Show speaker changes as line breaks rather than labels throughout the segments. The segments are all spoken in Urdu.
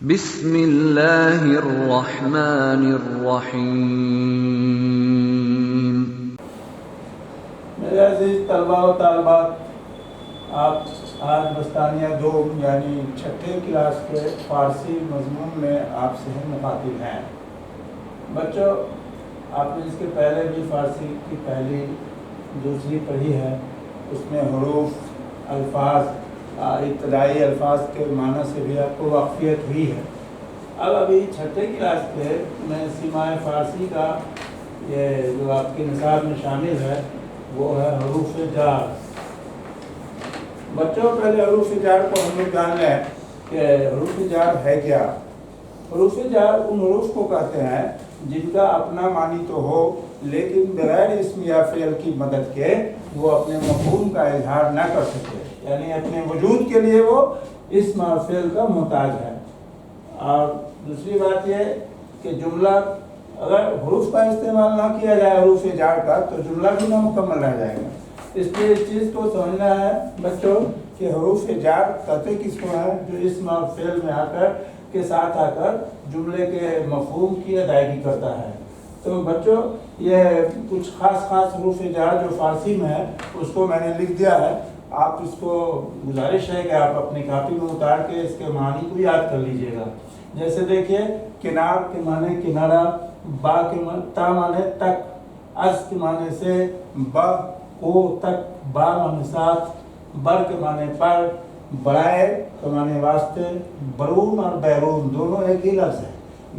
بسم اللہ الرحمن الرحیم۔
میرے عزیز طلباء و طالبات، آپ آج بستانیہ دوم یعنی چھٹے کلاس کے فارسی مضمون میں آپ سے مخاطب ہیں۔ بچوں، آپ نے اس کے پہلے بھی فارسی کی پہلی دوسری پڑھی ہے، اس میں حروف، الفاظ، ابتدائی الفاظ کے معنی سے بھی آپ کو واقفیت ہوئی ہے۔ اب ابھی چھٹے کلاس پہ میں سیمائے فارسی کا یہ جو آپ کے نصاب میں شامل ہے وہ ہے حروف جار۔ بچوں، پہلے حروف جار کو ہم لوگ جان لیں کہ حروف جار ہے کیا۔ حروف جار ان حروف کو کہتے ہیں جن کا اپنا معنی تو ہو لیکن بغیر اسم یا فعل کی مدد کے وہ اپنے مفہوم کا اظہار نہ کر سکے، یعنی اپنے وجود کے لیے وہ اسم اور فعل کا محتاج ہے۔ اور دوسری بات یہ کہ جملہ اگر حروف کا استعمال نہ کیا جائے حروف جار کا تو جملہ بھی نامکمل رہ جائے گا۔ اس لیے اس چیز کو سمجھنا ہے بچوں کہ حروف جار کہتے کس کو ہے، جو اسم اور فعل میں کے ساتھ آ کر جملے کے مفہوم کی ادائیگی کرتا ہے۔ تو بچوں، یہ کچھ خاص حروف جار جو فارسی میں ہے اس کو میں نے لکھ دیا ہے۔ آپ اس کو گزارش ہے کہ آپ اپنی کاپی میں اتار کے اس کے معنی کو یاد کر لیجئے گا۔ جیسے دیکھیے، کنار کے معنی کنارہ، با کے معنی تا معنی تک، از کے معنی سے، با کو تک، با معنی ساتھ، بر کے معنی پر، برائے کے معنی واسطے، برون اور بیرون دونوں ایک ہی لفظ ہے،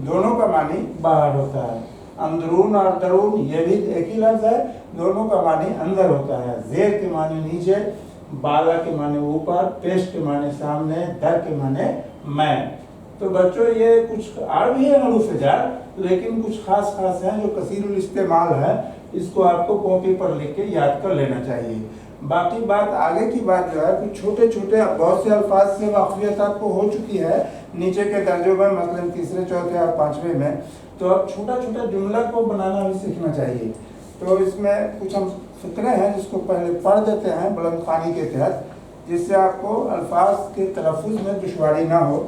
دونوں کا معنی باہر ہوتا ہے۔ اندرون اور درون یہ بھی ایک ہی لفظ ہے، دونوں کا معنی اندر ہوتا ہے۔ زیر کے معنی نیچے، بالا کے معنی اوپر، پیش کے معنی سامنے، در کے معنی میں۔ تو بچوں، یہ کچھ اور بھی ہے حروف جار، لیکن کچھ خاص ہیں جو کثیر الاستعمال ہے۔ اس کو آپ کو کاپی پر لکھ کے یاد کر لینا چاہیے۔ باقی بات آگے کی بات جو ہے کچھ چھوٹے بہت سے الفاظ سے واقفیت آپ کو ہو چکی ہے نیچے کے درجوں میں، مثلاً تیسرے، چوتھے اور پانچویں میں۔ تو اب چھوٹا جملہ کو بنانا بھی سیکھنا چاہیے۔ تو اس میں کچھ ہم فقرے ہیں جس کو پہلے پڑھ دیتے ہیں بلند خوانی کے تحت، جس سے آپ کو الفاظ کے تلفظ میں دشواری نہ ہو،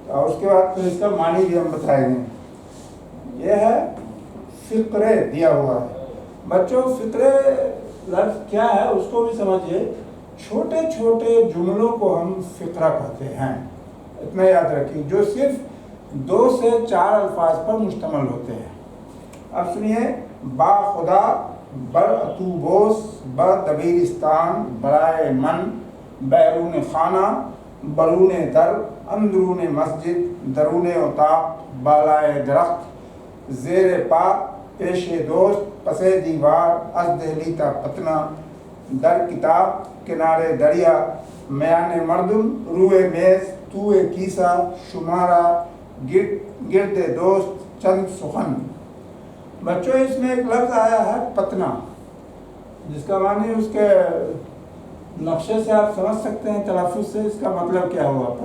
اور اس کے بعد پھر اس کا معنی بھی ہم بتائیں گے۔ یہ ہے فقرے دیا ہوا ہے۔ بچوں، فقرے لفظ کیا ہے اس کو بھی سمجھیے۔ چھوٹے جملوں کو ہم فقرہ کہتے ہیں، اتنا یاد رکھیے، جو صرف 2 سے 4 الفاظ پر مشتمل ہوتے ہیں۔ اب سنیے، با خدا، بر اتوبوس، بر دبیرستان، برائے من، بیرون خانہ، برون در، اندرون مسجد، درون اتاق، بالائے درخت، زیر پا، پیش دوست، پس دیوار، از دہلی تا پتنا، در کتاب، کنارے دریا، میان مردم، روئے میز، توئے کیسا، شمارہ، گرد دوست، چند سخن۔ بچوں، اس میں ایک لفظ آیا ہے پتنا، جس کا معنی اس کے نقشے سے آپ سمجھ سکتے ہیں، تلفظ سے اس کا مطلب کیا ہوا۔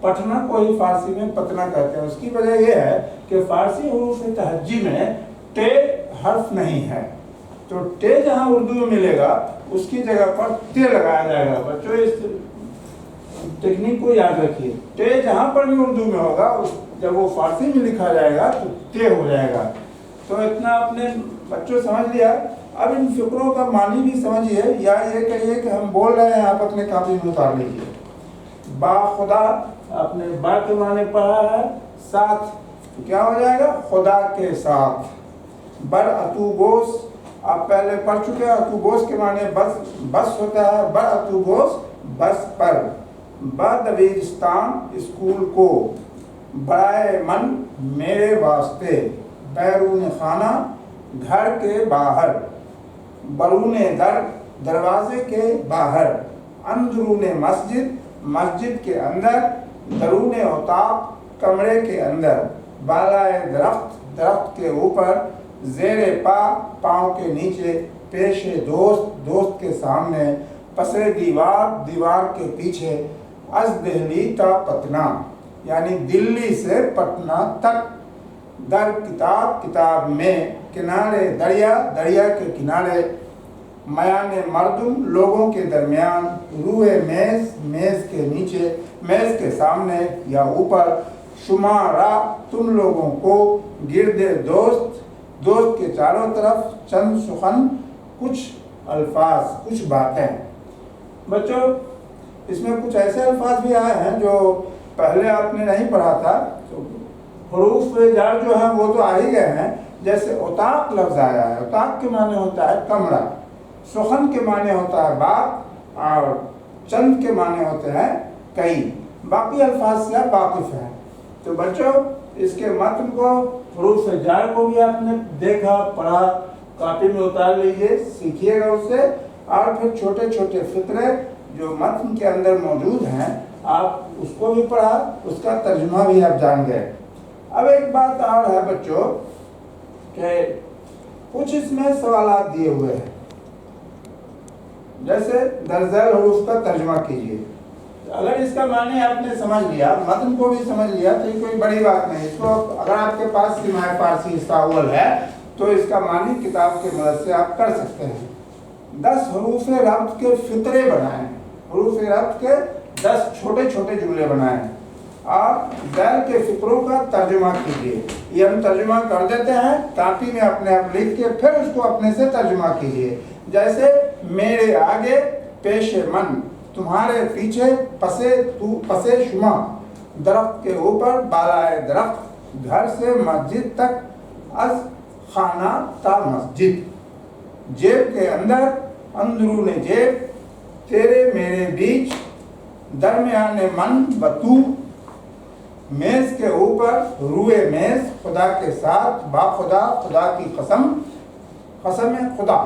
پٹنا کو ہی فارسی میں پتنا کہتے ہیں۔ اس کی وجہ یہ ہے کہ فارسی حروف تہجی میں ٹے حرف نہیں ہے، تو ٹے جہاں اردو میں ملے گا اس کی جگہ پر تے لگایا جائے گا۔ بچوں، اس ٹیکنیک کو یاد رکھیے، ٹے جہاں پر بھی اردو میں ہوگا جب وہ فارسی میں لکھا جائے گا تو تے ہو جائے گا۔ تو اتنا اپنے بچوں سمجھ لیا۔ اب ان فقروں کا معنی بھی سمجھیے، یا یہ کہیے کہ ہم بول رہے ہیں، آپ اپنے کاپی میں اتار لیجیے۔ با خدا، آپ نے با کے معنی پڑھا ہے ساتھ، تو کیا ہو جائے گا؟ خدا کے ساتھ۔ بر اتوبوس، آپ پہلے پڑھ چکے ہیں، اتوبوس کے معنی بس ہوتا ہے، بر اتوبوس بس پر۔ با دبیرستان، اسکول کو۔ برائے من، میرے واسطے۔ بیرون خانہ، گھر کے باہر۔ برون در، دروازے کے باہر۔ اندرون مسجد، مسجد کے اندر۔ درون اتاق، کمرے کے اندر۔ بالائے درخت، درخت کے اوپر۔ زیر پا، پاؤں کے نیچے۔ پیش دوست، دوست کے سامنے۔ پس دیوار، دیوار کے پیچھے۔ از دہلی تا پٹنہ، یعنی دلی سے پٹنہ تک۔ در کتاب، کتاب میں۔ کنارے دریا، دریا کے کنارے۔ میان مردم لوگوں کے درمیان، روئے میز میز کے نیچے، میز کے سامنے یا اوپر، شمارا تم لوگوں کو، گردے دوست دوست کے چاروں طرف، چند سخن کچھ الفاظ کچھ باتیں۔ بچوں اس میں کچھ ایسے الفاظ بھی آئے ہیں جو پہلے آپ نے نہیں پڑھا تھا، حروف جار جو ہیں وہ تو آ ہی گئے ہیں۔ جیسے اتاق لفظ آیا ہے، اتاق کے معنی ہوتا ہے کمرہ، سخن کے معنی ہوتا ہے بات، اور چند کے معنی ہوتے ہیں کئی، باقی الفاظ سے آپ واقف ہیں۔ تو بچوں اس کے متن کو، حروف جار کو بھی آپ نے دیکھا پڑھا، کاپی میں اتار لیجئے، سیکھیے گا اس سے، اور پھر چھوٹے چھوٹے فقرے جو متن کے اندر موجود ہیں آپ اس کو بھی پڑھا، اس کا ترجمہ بھی آپ جان گئے۔ اب ایک بات اور ہے بچوں کہ کچھ اس میں سوالات دیے ہوئے ہیں، جیسے درج ذیل حروف کا ترجمہ کیجیے۔ اگر اس کا معنی آپ نے سمجھ لیا، متن کو بھی سمجھ لیا تو یہ کوئی بڑی بات نہیں، اس کو اگر آپ کے پاس سیمائے فارسی حصہ اول ہے تو اس کا معنی کتاب کے مدد سے آپ کر سکتے ہیں۔ 10 حروف ربط کے فقرے بنائیں، حروف ربط کے 10 چھوٹے چھوٹے جملے بنائیں، اور ذیل کے فقروں کا ترجمہ کیجیے۔ یہ ہم ترجمہ کر دیتے ہیں، کاپی میں اپنے آپ لکھ کے پھر اس کو اپنے سے ترجمہ کیجیے۔ جیسے میرے آگے پیش من، تمہارے پیچھے پسے شما، درخت کے اوپر بالائے درخت، گھر سے مسجد تک، از خانہ تا مسجد، جیب کے اندر اندرون جیب، تیرے میرے بیچ، درمیان من و تو، میز کے اوپر، روئے میز، خدا کے ساتھ، با خدا، خدا کی قسم، قسم خدا۔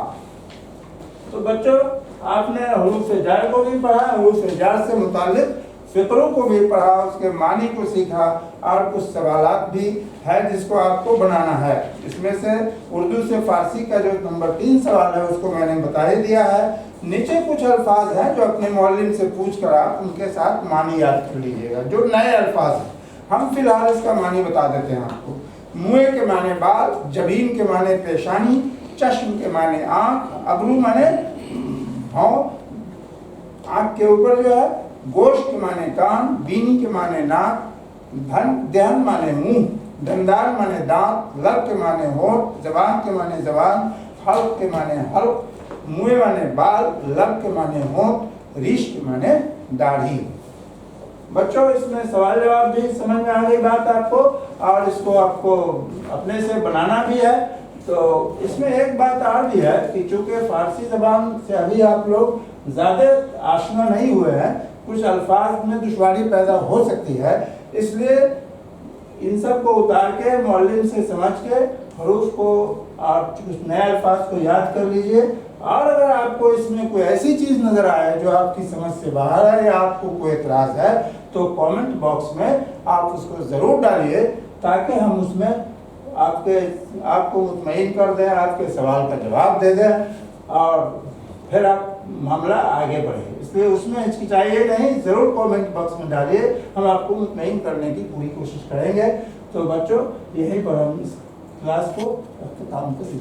تو بچوں آپ نے حروف جار کو بھی پڑھا، حروف جار سے متعلق فقروں کو بھی پڑھا، اس کے معنی کو سیکھا، اور کچھ سوالات بھی ہے جس کو آپ کو بنانا ہے۔ اس میں سے اردو سے فارسی کا جو نمبر 3 سوال ہے اس کو میں نے بتا ہی دیا ہے۔ نیچے کچھ الفاظ ہیں جو اپنے معلم سے پوچھ کر آپ ان کے ساتھ معنی یاد کر لیجیے گا، جو نئے الفاظ ہیں۔ ہم فی الحال اس کا معنی بتا دیتے ہیں آپ کو۔ منہ کے معنی بال، جبین کے معنی پیشانی، چشم کے معنی آنکھ، ابرو معنی بھاؤں، آنکھ کے اوپر جو ہے، گوشت کے معنی کان، بینی کے معنی ناک، دہن معنی منہ، دندان معنی دانت، لب کے معنی ہونٹ، زبان کے معنی زبان، حلق کے معنی حلق، منہ معنی بال، لب کے معنی ہونٹ، ریش کے معنی داڑھی۔ بچوں اس میں سوال جواب بھی سمجھ میں آ گئی بات آپ کو، اور اس کو آپ کو اپنے سے بنانا بھی ہے۔ تو اس میں ایک بات اور بھی ہے کہ چونکہ فارسی زبان سے ابھی آپ لوگ زیادہ آشنا نہیں ہوئے ہیں، کچھ الفاظ میں دشواری پیدا ہو سکتی ہے، اس لیے ان سب کو اتار کے معلم سے سمجھ کے حروف کو آپ کچھ نئے الفاظ کو یاد کر لیجئے۔ اور اگر آپ کو اس میں کوئی ایسی چیز نظر آئے جو آپ کی سمجھ سے باہر ہے یا آپ کو کوئی اعتراض ہے تو کامنٹ باکس میں آپ اس کو ضرور ڈالیے، تاکہ ہم اس میں آپ کو مطمئن کر دیں، آپ کے سوال کا جواب دے دیں، اور پھر آپ معاملہ آگے بڑھے۔ اس لیے اس میں ہچکچائیے نہیں، ضرور کامنٹ باکس میں ڈالیے، ہم آپ کو مطمئن کرنے کی پوری کوشش کریں گے۔ تو بچوں یہیں پر ہم اس کلاس کو اختتام کریں۔